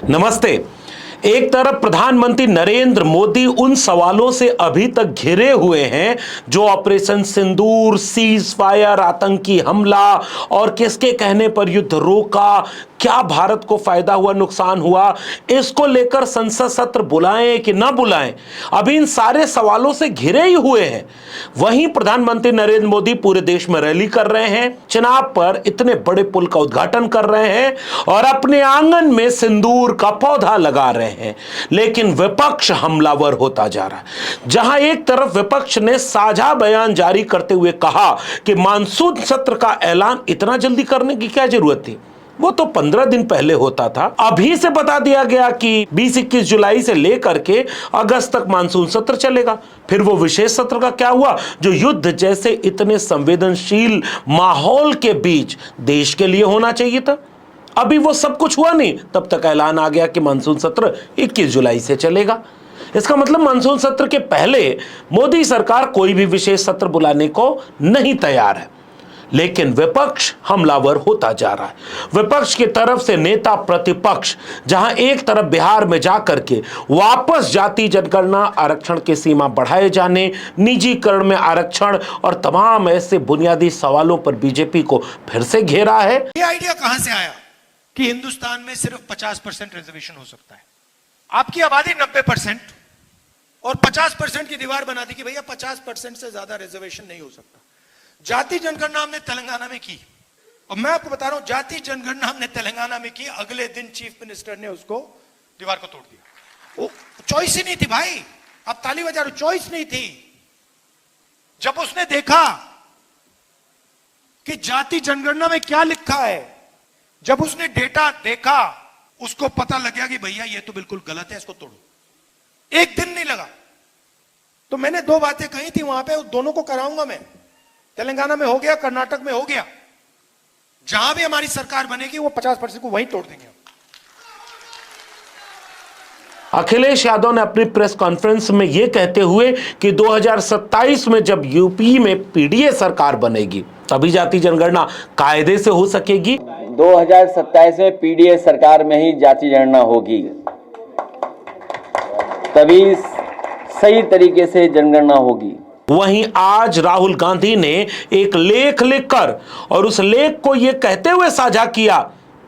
नमस्ते। एक तरफ प्रधानमंत्री नरेंद्र मोदी उन सवालों से अभी तक घिरे हुए हैं जो ऑपरेशन सिंदूर, सीज फायर, आतंकी हमला और किसके कहने पर युद्ध रोका, क्या भारत को फायदा हुआ, नुकसान हुआ, इसको लेकर संसद सत्र बुलाएं कि ना बुलाएं, अभी इन सारे सवालों से घिरे ही हुए हैं। वहीं प्रधानमंत्री नरेंद्र मोदी पूरे देश में रैली कर रहे हैं, चिनाब पर इतने बड़े पुल का उद्घाटन कर रहे हैं और अपने आंगन में सिंदूर का पौधा लगा रहे हैं। लेकिन विपक्ष हमलावर होता जा रहा है। जहां एक तरफ विपक्ष ने साझा बयान जारी करते हुए कहा कि मानसून सत्र का ऐलान इतना जल्दी करने की क्या जरूरत थी, वो तो 15 दिन पहले होता था। अभी से बता दिया गया कि 20-21 जुलाई से लेकर के अगस्त तक मानसून सत्र चलेगा। फिर वो विशेष सत्र का क्या हुआ जो युद्ध जैसे इतने संवेदनशील माहौल के बीच देश के लिए होना चाहिए था। अभी वो सब कुछ हुआ नहीं, तब तक ऐलान आ गया कि मानसून सत्र 21 जुलाई से चलेगा। इसका मतलब मानसून सत्र के पहले मोदी सरकार कोई भी विशेष सत्र बुलाने को नहीं तैयार है। लेकिन विपक्ष हमलावर होता जा रहा है। विपक्ष की तरफ से नेता प्रतिपक्ष जहां एक तरफ बिहार में जाकर के वापस जाति जनगणना, आरक्षण की सीमा बढ़ाए जाने, निजीकरण में आरक्षण और तमाम ऐसे बुनियादी सवालों पर बीजेपी को फिर से घेरा है। ये आइडिया कहां से आया कि हिंदुस्तान में सिर्फ 50% रिजर्वेशन हो सकता है? आपकी आबादी 90% और 50% की दीवार बना दी कि भैया 50% से ज्यादा रिजर्वेशन नहीं हो सकता। जाति जनगणना हमने तेलंगाना में की और मैं आपको बता रहा हूं, जाति जनगणना हमने तेलंगाना में की, अगले दिन चीफ मिनिस्टर ने उसको दीवार को तोड़ दिया। वो चॉइस ही नहीं थी भाई, अब ताली बजा रहे, चॉइस नहीं थी। जब उसने देखा कि जाति जनगणना में क्या लिखा है, जब उसने डेटा देखा, उसको पता लग गया कि भैया ये तो बिल्कुल गलत है, इसको तोड़ो। एक दिन नहीं लगा। तो मैंने दो बातें कही थी वहां पे, दोनों को कराऊंगा मैं। तेलंगाना में हो गया, कर्नाटक में हो गया, जहां भी हमारी सरकार बनेगी वो 50% को वहीं तोड़ देंगे। अखिलेश यादव ने अपनी प्रेस कॉन्फ्रेंस में यह कहते हुए कि 2027 में जब यूपी में पीडीए सरकार बनेगी तभी जाति जनगणना कायदे से हो सकेगी। 2027 में पीडीए सरकार में ही जाति जनगणना होगी, तभी सही तरीके से जनगणना होगी। वहीं आज राहुल गांधी ने एक लेख लिखकर और उस लेख को यह कहते हुए साझा किया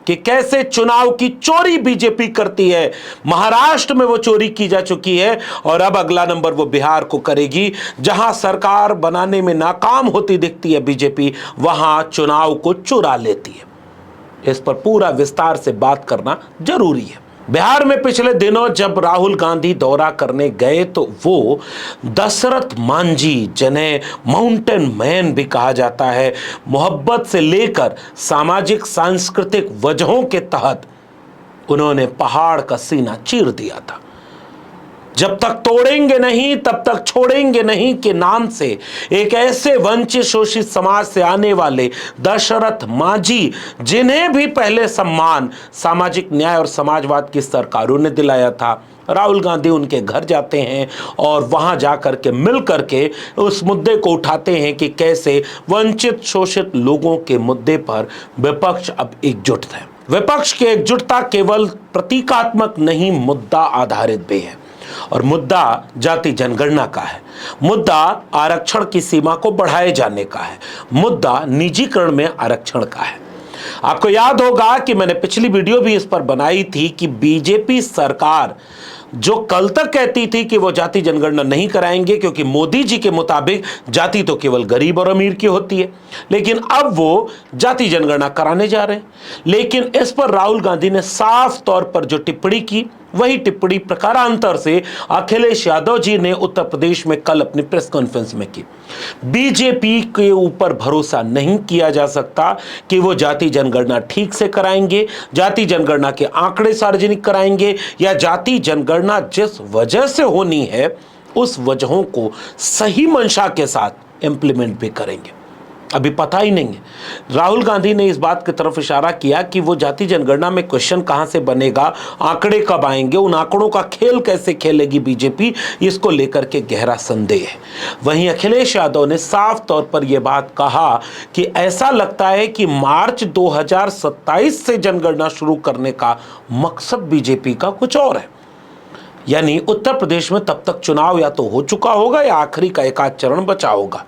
कि कैसे चुनाव की चोरी बीजेपी करती है। महाराष्ट्र में वो चोरी की जा चुकी है और अब अगला नंबर वो बिहार को करेगी। जहां सरकार बनाने में नाकाम होती दिखती है बीजेपी, वहां चुनाव को चुरा लेती है। इस पर पूरा विस्तार से बात करना जरूरी है। बिहार में पिछले दिनों जब राहुल गांधी दौरा करने गए तो वो दशरथ मांझी, जिन्हें माउंटेन मैन भी कहा जाता है, मोहब्बत से लेकर सामाजिक सांस्कृतिक वजहों के तहत उन्होंने पहाड़ का सीना चीर दिया था। जब तक तोड़ेंगे नहीं तब तक छोड़ेंगे नहीं के नाम से एक ऐसे वंचित शोषित समाज से आने वाले दशरथ मांझी, जिन्हें भी पहले सम्मान सामाजिक न्याय और समाजवाद की सरकारों ने दिलाया था, राहुल गांधी उनके घर जाते हैं और वहां जाकर के मिल करके उस मुद्दे को उठाते हैं कि कैसे वंचित शोषित लोगों के मुद्दे पर विपक्ष अब एकजुट है। विपक्ष की एकजुटता केवल प्रतीकात्मक नहीं, मुद्दा आधारित भी है और मुद्दा जाति जनगणना का है। मुद्दा आरक्षण की सीमा को बढ़ाए जाने का है। मुद्दा निजीकरण में आरक्षण का है। आपको याद होगा कि मैंने पिछली वीडियो भी इस पर बनाई थी कि बीजेपी सरकार जो कल तक कहती थी कि वो जाति जनगणना नहीं कराएंगे क्योंकि मोदी जी के मुताबिक जाति तो केवल गरीब और अमीर की होती है, लेकिन अब वो जाति जनगणना कराने जा रहे हैं। लेकिन इस पर राहुल गांधी ने साफ तौर पर जो टिप्पणी की, वही टिप्पणी प्रकारांतर से अखिलेश यादव जी ने उत्तर प्रदेश में कल अपनी प्रेस कॉन्फ्रेंस में की। बीजेपी के ऊपर भरोसा नहीं किया जा सकता कि वो जाति जनगणना ठीक से कराएंगे, जाति जनगणना के आंकड़े सार्वजनिक कराएंगे या जाति जनगणना जिस वजह से होनी है उस वजहों को सही मंशा के साथ इंप्लीमेंट भी करेंगे। अभी पता ही नहीं है। राहुल गांधी ने इस बात की तरफ इशारा किया कि वो जाति जनगणना में क्वेश्चन कहां से बनेगा, आंकड़े कब आएंगे, उन आंकड़ों का खेल कैसे खेलेगी बीजेपी, इसको लेकर के गहरा संदेह है। वहीं अखिलेश यादव ने साफ तौर पर यह बात कहा कि ऐसा लगता है कि मार्च 2027 से जनगणना शुरू करने का मकसद बीजेपी का कुछ और है, यानी उत्तर प्रदेश में तब तक चुनाव या तो हो चुका होगा या आखिरी का एक आध चरण बचा होगा।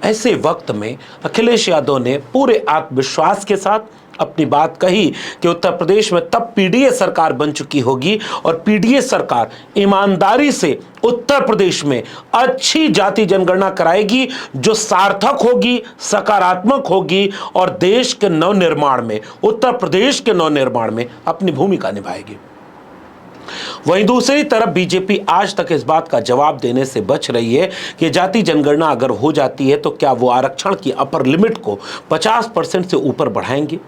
ऐसे वक्त में अखिलेश यादव ने पूरे आत्मविश्वास के साथ अपनी बात कही कि उत्तर प्रदेश में तब पीडीए सरकार बन चुकी होगी और पीडीए सरकार ईमानदारी से उत्तर प्रदेश में अच्छी जाति जनगणना कराएगी जो सार्थक होगी, सकारात्मक होगी और देश के नवनिर्माण में, उत्तर प्रदेश के नवनिर्माण में अपनी भूमिका निभाएगी। वहीं दूसरी तरफ बीजेपी आज तक इस बात का जवाब देने से बच रही है कि जाति जनगणना अगर हो जाती है तो क्या वो आरक्षण की अपर लिमिट को 50% से ऊपर बढ़ाएंगे।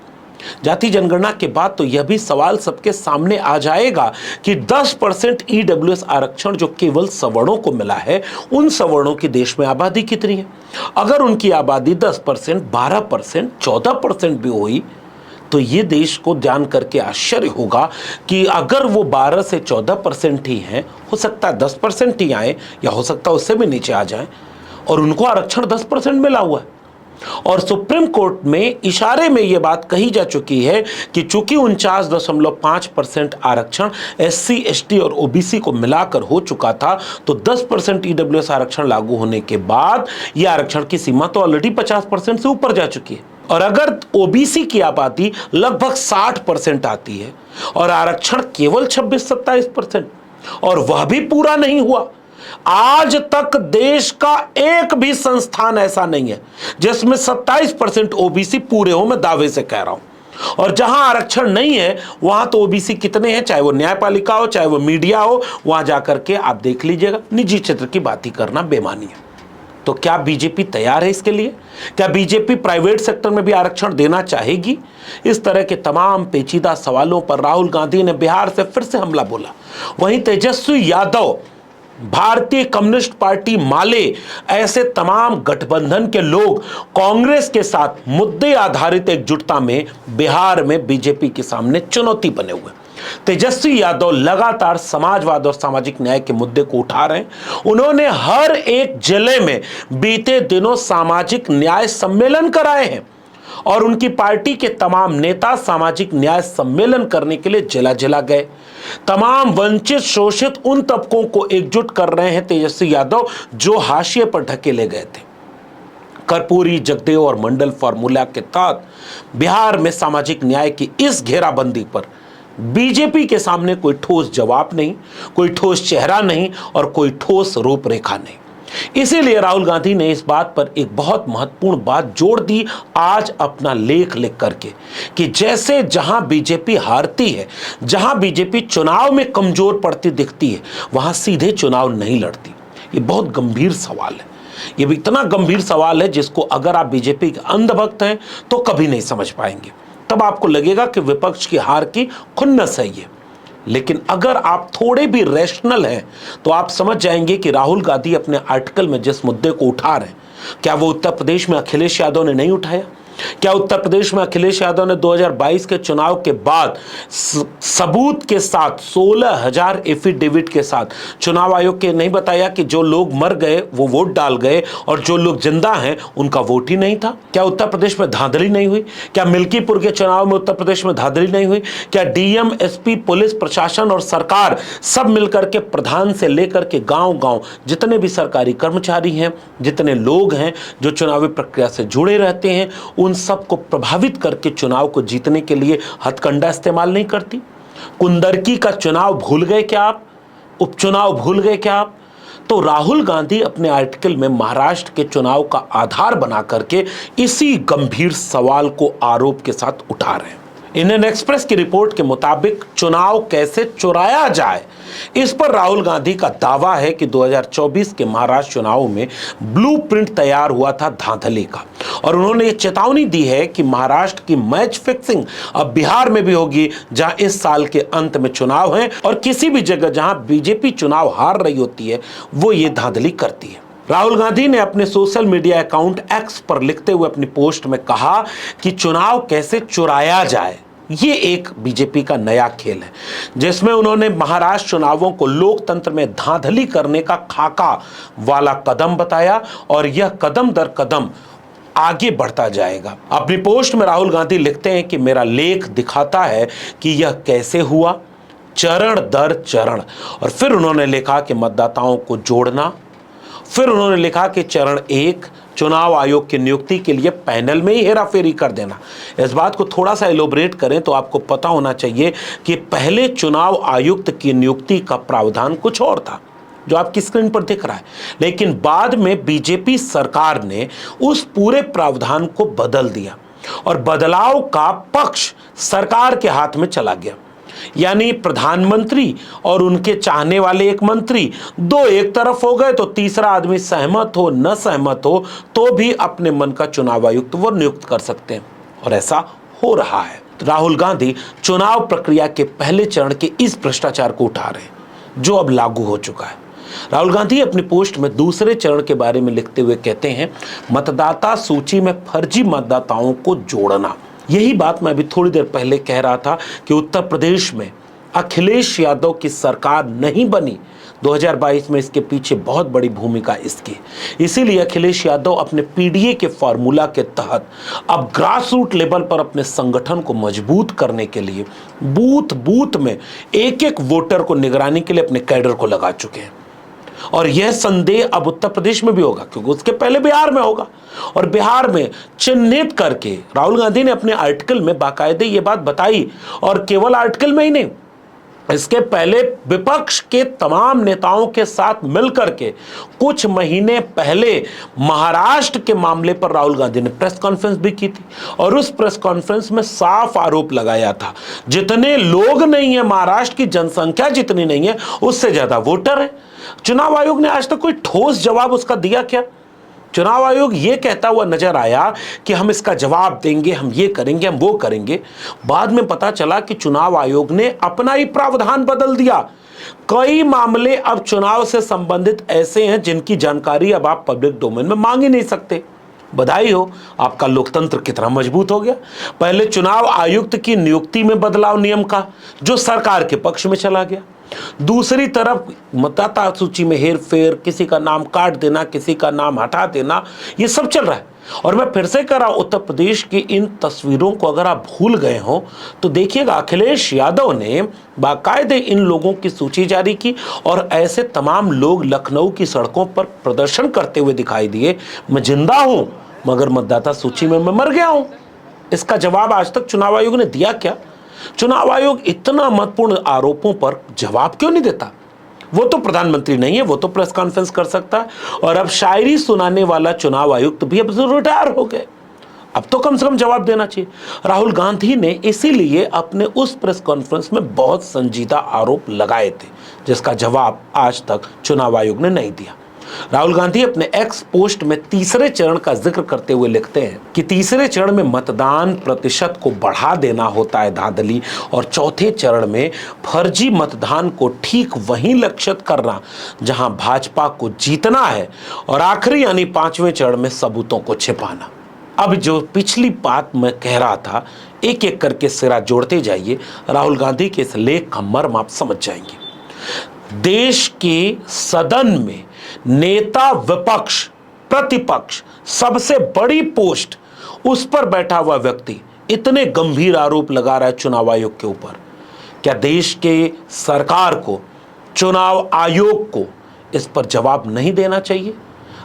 जाति जनगणना के बाद तो यह भी सवाल सबके सामने आ जाएगा कि 10% ईडब्ल्यूएस आरक्षण जो केवल सवर्णों को मिला है, उन सवर्णों की देश में आबादी कितनी है। अगर उनकी आबादी 10%, 12%, 14% भी हुई तो ये देश को जान करके आश्चर्य होगा कि अगर वो 12 से 14% ही हैं, हो सकता है 10% ही आए या हो सकता है उससे भी नीचे आ जाएं, और उनको आरक्षण 10% मिला हुआ है। और सुप्रीम कोर्ट में इशारे में यह बात कही जा चुकी है कि चूंकि 49.5% आरक्षण एससी, एसटी और ओबीसी को मिलाकर हो चुका था, तो 10% ईडब्ल्यूएस आरक्षण लागू होने के बाद यह आरक्षण की सीमा तो ऑलरेडी 50% से ऊपर जा चुकी है। और अगर ओबीसी की आबादी लगभग 60% आती है और आरक्षण केवल 26-27% और वह भी पूरा नहीं हुआ, आज तक देश का एक भी संस्थान ऐसा नहीं है जिसमें 27% ओबीसी पूरे हो, मैं दावे से कह रहा हूं। और जहां आरक्षण नहीं है वहां तो ओबीसी कितने हैं, चाहे वो न्यायपालिका हो, चाहे वो मीडिया हो, वहां जाकर के आप देख लीजिएगा। निजी क्षेत्र की बात ही करना बेमानी है। तो क्या बीजेपी तैयार है इसके लिए? क्या बीजेपी प्राइवेट सेक्टर में भी आरक्षण देना चाहेगी? इस तरह के तमाम पेचीदा सवालों पर राहुल गांधी ने बिहार से फिर से हमला बोला। वहीं तेजस्वी यादव, भारतीय कम्युनिस्ट पार्टी माले, ऐसे तमाम गठबंधन के लोग कांग्रेस के साथ मुद्दे आधारित एकजुटता में बिहार में बीजेपी के सामने चुनौती बने हुए। तेजस्वी यादव लगातार समाजवाद और सामाजिक न्याय के मुद्दे को उठा रहे हैं। उन्होंने हर एक जिले में बीते दिनों सामाजिक न्याय सम्मेलन कराए हैं और उनकी पार्टी के तमाम नेता सामाजिक न्याय सम्मेलन करने के लिए जिला जिला गए। तमाम वंचित, शोषित उन तबकों को एकजुट कर रहे हैं तेजस्वी यादव जो हाशिए पर ढकेले गए थे। कर्पूरी, जगदेव और मंडल फॉर्मूला के तहत बिहार में सामाजिक न्याय की इस घेराबंदी पर बीजेपी के सामने कोई ठोस जवाब नहीं, कोई ठोस चेहरा नहीं और कोई ठोस रूपरेखा नहीं। इसीलिए राहुल गांधी ने इस बात पर एक बहुत महत्वपूर्ण बात जोड़ दी आज अपना लेख लिख करके कि जैसे जहां बीजेपी हारती है, जहां बीजेपी चुनाव में कमजोर पड़ती दिखती है, वहां सीधे चुनाव नहीं लड़ती। ये बहुत गंभीर सवाल है। ये भी इतना गंभीर सवाल है जिसको अगर आप बीजेपी के अंधभक्त हैं तो कभी नहीं समझ पाएंगे। तब आपको लगेगा कि विपक्ष की हार की खुन्नस है ये। लेकिन अगर आप थोड़े भी रैशनल हैं तो आप समझ जाएंगे कि राहुल गांधी अपने आर्टिकल में जिस मुद्दे को उठा रहे हैं, क्या वो उत्तर प्रदेश में अखिलेश यादव ने नहीं उठाया? क्या उत्तर प्रदेश में अखिलेश यादव ने 2022 के चुनाव के बाद सबूत के साथ 16,000 एफिडेविट के साथ चुनाव आयोग के नहीं बताया कि जो लोग मर गए वो वोट डाल गए और जो लोग जिंदा हैं उनका वोट ही नहीं था? क्या उत्तर प्रदेश में धांधली नहीं हुई? क्या मिल्कीपुर के चुनाव में उत्तर प्रदेश में धांधली नहीं हुई? क्या डीएम, एसपी, पुलिस प्रशासन और सरकार सब मिलकर के प्रधान से लेकर के गांव गांव जितने भी सरकारी कर्मचारी हैं, जितने लोग हैं जो चुनावी प्रक्रिया से जुड़े रहते हैं, उन सब को प्रभावित करके चुनाव को जीतने के लिए हथकंडा इस्तेमाल नहीं करती? कुंदरकी का चुनाव भूल गए क्या आप? उपचुनाव भूल गए क्या आप? तो राहुल गांधी अपने आर्टिकल में महाराष्ट्र के चुनाव का आधार बना करके इसी गंभीर सवाल को आरोप के साथ उठा रहे हैं। इंडियन एक्सप्रेस की रिपोर्ट के मुताबिक चुनाव कैसे चुराया जाए, इस पर राहुल गांधी का दावा है कि 2024 के महाराष्ट्र चुनाव में ब्लूप्रिंट तैयार हुआ था धांधली का, और उन्होंने ये चेतावनी दी है कि महाराष्ट्र की मैच फिक्सिंग अब बिहार में भी होगी, जहां इस साल के अंत में चुनाव है और किसी भी जगह जहां बीजेपी चुनाव हार रही होती है वो ये धांधली करती है। राहुल गांधी ने अपने सोशल मीडिया अकाउंट एक्स पर लिखते हुए अपनी पोस्ट में कहा कि चुनाव कैसे चुराया जाए, ये एक बीजेपी का नया खेल है, जिसमें उन्होंने महाराष्ट्र चुनावों को लोकतंत्र में धांधली करने का खाका वाला कदम बताया और यह कदम दर कदम आगे बढ़ता जाएगा। अपनी पोस्ट में राहुल गांधी लिखते हैं कि मेरा लेख दिखाता है कि यह कैसे हुआ, चरण दर चरण। और फिर उन्होंने लिखा कि मतदाताओं को जोड़ना। फिर उन्होंने लिखा कि चरण 1, चुनाव आयोग की नियुक्ति के लिए पैनल में ही हेराफेरी कर देना। इस बात को थोड़ा सा एलोबरेट करें तो आपको पता होना चाहिए कि पहले चुनाव आयुक्त की नियुक्ति का प्रावधान कुछ और था, जो आपकी स्क्रीन पर दिख रहा है, लेकिन बाद में बीजेपी सरकार ने उस पूरे प्रावधान को बदल दिया और बदलाव का पक्ष सरकार के हाथ में चला गया। यानी प्रधानमंत्री और उनके चाहने वाले एक मंत्री दो एक तरफ हो गए तो तीसरा आदमी सहमत हो न सहमत हो तो भी अपने मन का चुनाव आयुक्त वो नियुक्त कर सकते हैं, और ऐसा हो रहा है। राहुल गांधी चुनाव प्रक्रिया के पहले चरण के इस भ्रष्टाचार को उठा रहे हैं जो अब लागू हो चुका है। राहुल गांधी अपनी पोस्ट में दूसरे चरण के बारे में लिखते हुए कहते हैं, मतदाता सूची में फर्जी मतदाताओं को जोड़ना। यही बात मैं अभी थोड़ी देर पहले कह रहा था कि उत्तर प्रदेश में अखिलेश यादव की सरकार नहीं बनी 2022 में, इसके पीछे बहुत बड़ी भूमिका इसकी। इसीलिए अखिलेश यादव अपने पीडीए के फॉर्मूला के तहत अब ग्रास रूट लेवल पर अपने संगठन को मजबूत करने के लिए बूथ बूथ में एक एक वोटर को निगरानी के लिए अपने कैडर को लगा चुके हैं। और यह संदेह अब उत्तर प्रदेश में भी होगा, क्योंकि उसके पहले बिहार में होगा। और बिहार में चिन्हित करके राहुल गांधी ने अपने आर्टिकल में बाकायदे ये बात बताई, और केवल आर्टिकल में ही नहीं, इसके पहले विपक्ष के तमाम नेताओं के साथ मिलकर के कुछ महीने पहले महाराष्ट्र के मामले पर राहुल गांधी ने प्रेस कॉन्फ्रेंस भी की थी, और उस प्रेस कॉन्फ्रेंस में साफ आरोप लगाया था, जितने लोग नहीं है, महाराष्ट्र की जनसंख्या जितनी नहीं है उससे ज्यादा वोटर है। चुनाव आयोग ने आज तक कोई ठोस जवाब उसका दिया क्या? चुनाव आयोग ये कहता हुआ नजर आया कि हम इसका जवाब देंगे, हम ये करेंगे, हम वो करेंगे। बाद में पता चला कि चुनाव आयोग ने अपना ही प्रावधान बदल दिया। कई मामले अब चुनाव से संबंधित ऐसे हैं जिनकी जानकारी अब आप पब्लिक डोमेन में मांग ही नहीं सकते। बधाई हो, आपका लोकतंत्र कितना मजबूत हो गया। पहले चुनाव आयुक्त की नियुक्ति में बदलाव नियम का, जो सरकार के पक्ष में चला गया। दूसरी तरफ मतदाता सूची में हेरफेर, किसी का नाम काट देना, किसी का नाम हटा देना, ये सब चल रहा है। और मैं फिर से कह रहा हूं, उत्तर प्रदेश की इन तस्वीरों को अगर आप भूल गए हो तो देखिएगा, अखिलेश यादव ने बाकायदे इन लोगों की सूची जारी की और ऐसे तमाम लोग लखनऊ की सड़कों पर प्रदर्शन करते हुए दिखाई दिए, मैं जिंदा हूं मगर मतदाता सूची में मैं मर गया हूं। इसका जवाब आज तक चुनाव आयोग ने दिया क्या? चुनाव आयोग इतना महत्वपूर्ण आरोपों पर जवाब क्यों नहीं देता? वो तो प्रधानमंत्री नहीं है, वो तो प्रेस कॉन्फ्रेंस कर सकता है। और अब शायरी सुनाने वाला चुनाव आयुक्त भी अब रिटायर हो गए, अब तो कम से कम जवाब देना चाहिए। राहुल गांधी ने इसीलिए अपने उस प्रेस कॉन्फ्रेंस में बहुत संजीदा आरोप लगाए थे, जिसका जवाब आज तक चुनाव आयोग ने नहीं दिया। राहुल गांधी अपने एक्स पोस्ट में तीसरे चरण का जिक्र करते हुए लिखते हैं कि तीसरे चरण में मतदान प्रतिशत को बढ़ा देना होता है धांधली, और चौथे चरण में फर्जी मतदान को ठीक वहीं लक्षित करना जहां भाजपा को जीतना है, और आखिरी यानी पांचवें चरण में सबूतों को छिपाना। अब जो पिछली बात मैं कह रहा था, एक एक करके सिरा जोड़ते जाइए, राहुल गांधी के इस लेख का मर्म आप समझ जाएंगे। देश के सदन में नेता विपक्ष प्रतिपक्ष सबसे बड़ी पोस्ट उस पर बैठा हुआ व्यक्ति इतने गंभीर आरोप लगा रहा है चुनाव आयोग के ऊपर। क्या देश के सरकार को, चुनाव आयोग को इस पर जवाब नहीं देना चाहिए?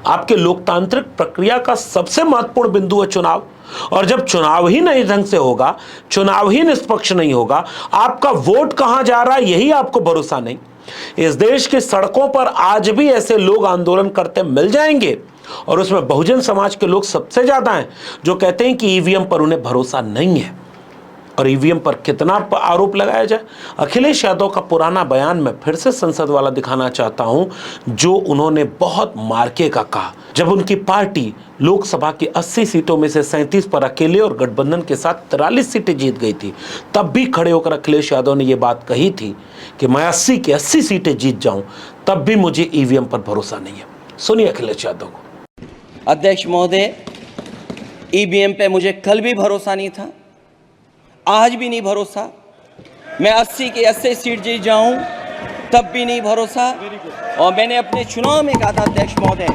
आपके लोकतांत्रिक प्रक्रिया का सबसे महत्वपूर्ण बिंदु है चुनाव, और जब चुनाव ही नहीं ढंग से होगा, चुनाव ही निष्पक्ष नहीं होगा, आपका वोट कहां जा रहा है यही आपको भरोसा नहीं। इस देश की सड़कों पर आज भी ऐसे लोग आंदोलन करते मिल जाएंगे, और उसमें बहुजन समाज के लोग सबसे ज्यादा हैं, जो कहते हैं कि ईवीएम पर उन्हें भरोसा नहीं है। और ईवीएम पर कितना आरोप लगाया जाए? अखिलेश यादव का पुराना बयान मैं फिर से संसद वाला दिखाना चाहता हूं, जो उन्होंने बहुत मार्के का कहा, जब उनकी पार्टी लोकसभा की 80 सीटों में से 37 पर अकेले और गठबंधन के साथ 43 सीटें जीत गई थी। तब भी खड़े होकर अखिलेश यादव ने यह बात कही थी कि मैं 80 की 80 सीटें जीत जाऊं, तब भी मुझे ईवीएम पर भरोसा नहीं है। सुनिए अखिलेश यादव को। अध्यक्ष महोदय, ईवीएम पे मुझे कल भी भरोसा नहीं था, आज भी नहीं भरोसा। मैं 80 की 80 सीट जीत जाऊं तब भी नहीं भरोसा। और मैंने अपने चुनाव में कहा था अध्यक्ष महोदय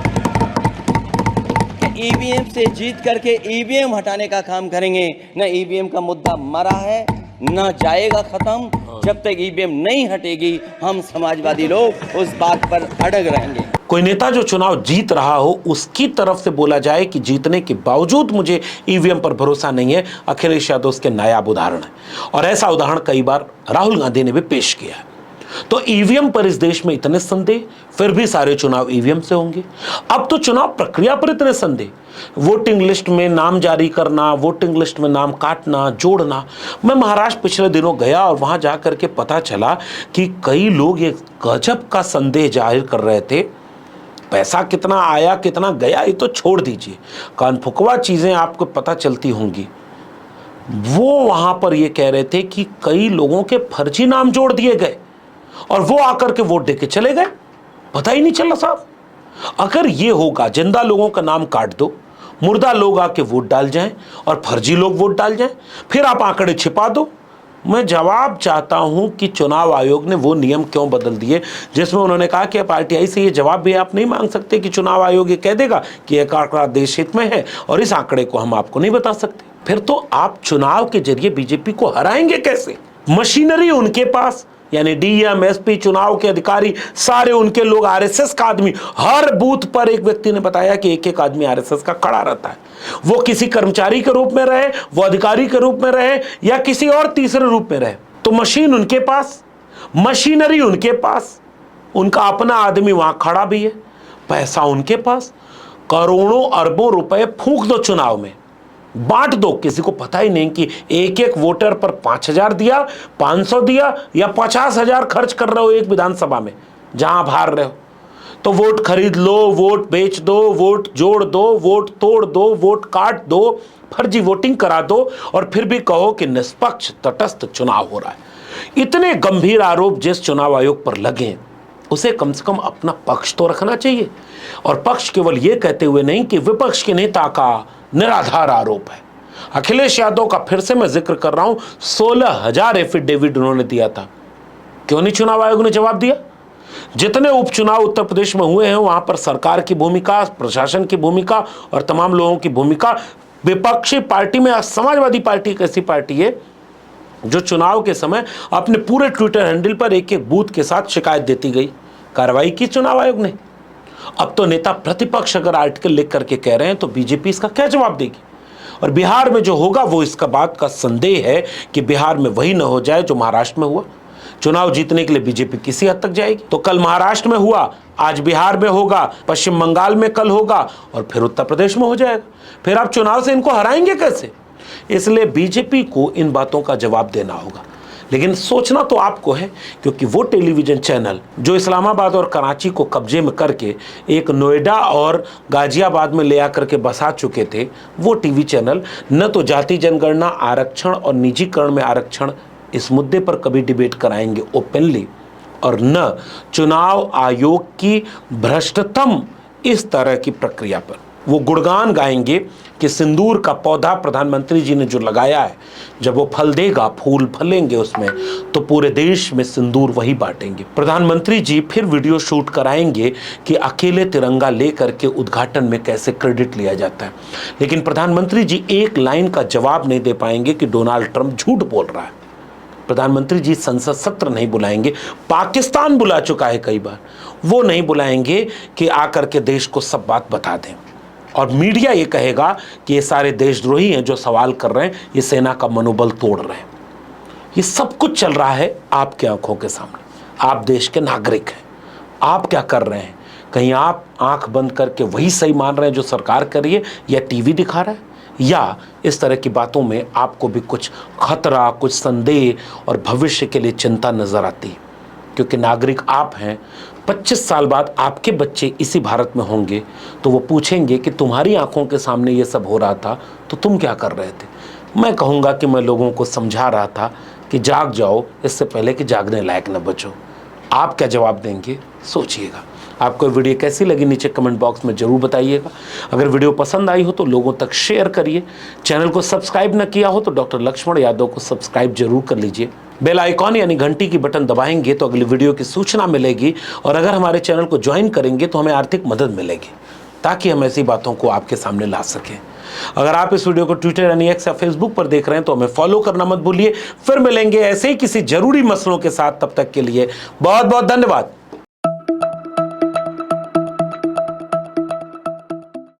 कि ईवीएम से जीत करके ईवीएम हटाने का काम करेंगे। न ईवीएम का मुद्दा मरा है, न जाएगा खत्म। जब तक ईवीएम नहीं हटेगी हम समाजवादी लोग उस बात पर अड़ग रहेंगे। कोई नेता जो चुनाव जीत रहा हो उसकी तरफ से बोला जाए कि जीतने के बावजूद मुझे ईवीएम पर भरोसा नहीं है, अखिलेश यादव उसके नायाब उदाहरण है। और ऐसा उदाहरण कई बार राहुल गांधी ने भी पेश किया है। तो ईवीएम पर इस देश में इतने संदेह, फिर भी सारे चुनाव ईवीएम से होंगे। अब तो चुनाव प्रक्रिया पर इतने संदेह, वोटिंग लिस्ट में नाम जारी करना, वोटिंग लिस्ट में नाम काटना, जोड़ना। मैं महाराष्ट्र पिछले दिनों गया और वहां जाकर के पता चला कि कई लोग ये गजब का संदेह जाहिर कर रहे थे। पैसा कितना आया कितना गया ये तो छोड़ दीजिए, कानफुकवा चीजें आपको पता चलती होंगी। वो वहां पर ये कह रहे थे कि कई लोगों के फर्जी नाम जोड़ दिए गए और वो आकर के वोट देके चले गए, पता ही नहीं चला साहब। अगर ये होगा, जिंदा लोगों का नाम काट दो, मुर्दा लोग आके वोट डाल जाएं और फर्जी लोग वोट डाल जाएं, फिर आप आंकड़े छिपा दो। मैं जवाब चाहता हूं कि चुनाव आयोग ने वो नियम क्यों बदल दिए जिसमें उन्होंने कहा कि आप आरटीआई से ये जवाब भी आप नहीं मांग सकते कि चुनाव आयोग ये कह देगा कि एक आंकड़ा देश हित में है और इस आंकड़े को हम आपको नहीं बता सकते। फिर तो आप चुनाव के जरिए बीजेपी को हराएंगे कैसे? मशीनरी उनके पास, यानी डीएम, एसपी, चुनाव के अधिकारी सारे उनके लोग, आरएसएस का आदमी। हर बूथ पर एक व्यक्ति ने बताया कि एक एक आदमी आरएसएस का खड़ा रहता है। वो किसी कर्मचारी के रूप में रहे, वो अधिकारी के रूप में रहे या किसी और तीसरे रूप में रहे, तो मशीन उनके पास, मशीनरी उनके पास, उनका अपना आदमी वहां खड़ा भी है, पैसा उनके पास। करोड़ों अरबों रुपए फूंक दो चुनाव में, बांट दो, किसी को पता ही नहीं कि एक एक वोटर पर 5,000 दिया, 500 दिया या 50,000 खर्च कर रहे हो एक विधानसभा में जहां आप हार रहे हो। तो वोट खरीद लो, वोट बेच दो, वोट जोड़ दो, वोट तोड़ दो, वोट काट दो, फर्जी वोटिंग करा दो और फिर भी कहो कि निष्पक्ष तटस्थ चुनाव हो रहा है। इतने गंभीर आरोप जिस चुनाव आयोग पर लगे उसे कम से कम अपना पक्ष तो रखना चाहिए, और पक्ष केवल यह कहते हुए नहीं कि विपक्ष के नेता का निराधार आरोप है। अखिलेश यादव का फिर से मैं जिक्र कर रहा हूं, 16,000 एफिडेविट उन्होंने दिया था। क्यों नहीं चुनाव आयोग ने जवाब दिया? जितने उपचुनाव उत्तर प्रदेश में हुए हैं वहां पर सरकार की भूमिका, प्रशासन की भूमिका और तमाम लोगों की भूमिका, विपक्षी पार्टी में समाजवादी पार्टी एक ऐसी पार्टी है जो चुनाव के समय अपने पूरे ट्विटर हैंडल पर एक एक बूथ के साथ शिकायत देती गई। कार्रवाई की चुनाव आयोग ने। अब तो नेता प्रतिपक्ष अगर आर्टिकल लिख करके कह रहे हैं तो बीजेपी इसका क्या जवाब देगी? और बिहार में जो होगा वो इसका बात का संदेह है कि बिहार में वही न हो जाए जो महाराष्ट्र में हुआ। चुनाव जीतने के लिए बीजेपी किसी हद तक जाएगी। तो कल महाराष्ट्र में हुआ, आज बिहार में होगा, पश्चिम बंगाल में कल होगा और फिर उत्तर प्रदेश में हो जाएगा। फिर आप चुनाव से इनको हराएंगे कैसे? इसलिए बीजेपी को इन बातों का जवाब देना होगा। लेकिन सोचना तो आपको है, क्योंकि वो टेलीविजन चैनल जो इस्लामाबाद और कराची को कब्जे में करके एक नोएडा और गाजियाबाद में ले आकर के बसा चुके थे, वो टीवी चैनल न तो जाति जनगणना, आरक्षण और निजीकरण में आरक्षण इस मुद्दे पर कभी डिबेट कराएंगे ओपनली, और न चुनाव आयोग की भ्रष्टतम इस तरह की प्रक्रिया पर वो गुणगान गाएंगे कि सिंदूर का पौधा प्रधानमंत्री जी ने जो लगाया है, जब वो फल देगा, फूल फलेंगे उसमें, तो पूरे देश में सिंदूर वही बांटेंगे। प्रधानमंत्री जी फिर वीडियो शूट कराएंगे कि अकेले तिरंगा लेकर के उद्घाटन में कैसे क्रेडिट लिया जाता है। लेकिन प्रधानमंत्री जी एक लाइन का जवाब नहीं दे पाएंगे कि डोनाल्ड ट्रंप झूठ बोल रहा है। प्रधानमंत्री जी संसद सत्र नहीं बुलाएंगे, पाकिस्तान बुला चुका है कई बार, वो नहीं बुलाएंगे कि आकर के देश को सब बात बता दें। और मीडिया ये कहेगा कि ये सारे देशद्रोही हैं जो सवाल कर रहे हैं, ये सेना का मनोबल तोड़ रहे हैं। ये सब कुछ चल रहा है आपके आंखों के सामने। आप देश के नागरिक हैं, आप क्या कर रहे हैं? कहीं आप आंख बंद करके वही सही मान रहे हैं जो सरकार कर रही है, या टीवी दिखा रहा है, या इस तरह की बातों में आपको भी कुछ खतरा, कुछ संदेह और भविष्य के लिए चिंता नजर आती है? क्योंकि नागरिक आप हैं। 25 साल बाद आपके बच्चे इसी भारत में होंगे तो वो पूछेंगे कि तुम्हारी आंखों के सामने ये सब हो रहा था तो तुम क्या कर रहे थे? मैं कहूँगा कि मैं लोगों को समझा रहा था कि जाग जाओ, इससे पहले कि जागने लायक न बचो। आप क्या जवाब देंगे, सोचिएगा। आपको वीडियो कैसी लगी नीचे कमेंट बॉक्स में जरूर बताइएगा। अगर वीडियो पसंद आई हो तो लोगों तक शेयर करिए। चैनल को सब्सक्राइब न किया हो तो डॉक्टर लक्ष्मण यादव को सब्सक्राइब जरूर कर लीजिए। बेल आइकॉन यानी घंटी की बटन दबाएंगे तो अगली वीडियो की सूचना मिलेगी, और अगर हमारे चैनल को ज्वाइन करेंगे तो हमें आर्थिक मदद मिलेगी, ताकि हम ऐसी बातों को आपके सामने ला सकें। अगर आप इस वीडियो को ट्विटर यानी एक्स या फेसबुक पर देख रहे हैं तो हमें फॉलो करना मत भूलिए। फिर मिलेंगे ऐसे ही किसी जरूरी मसलों के साथ, तब तक के लिए बहुत बहुत धन्यवाद।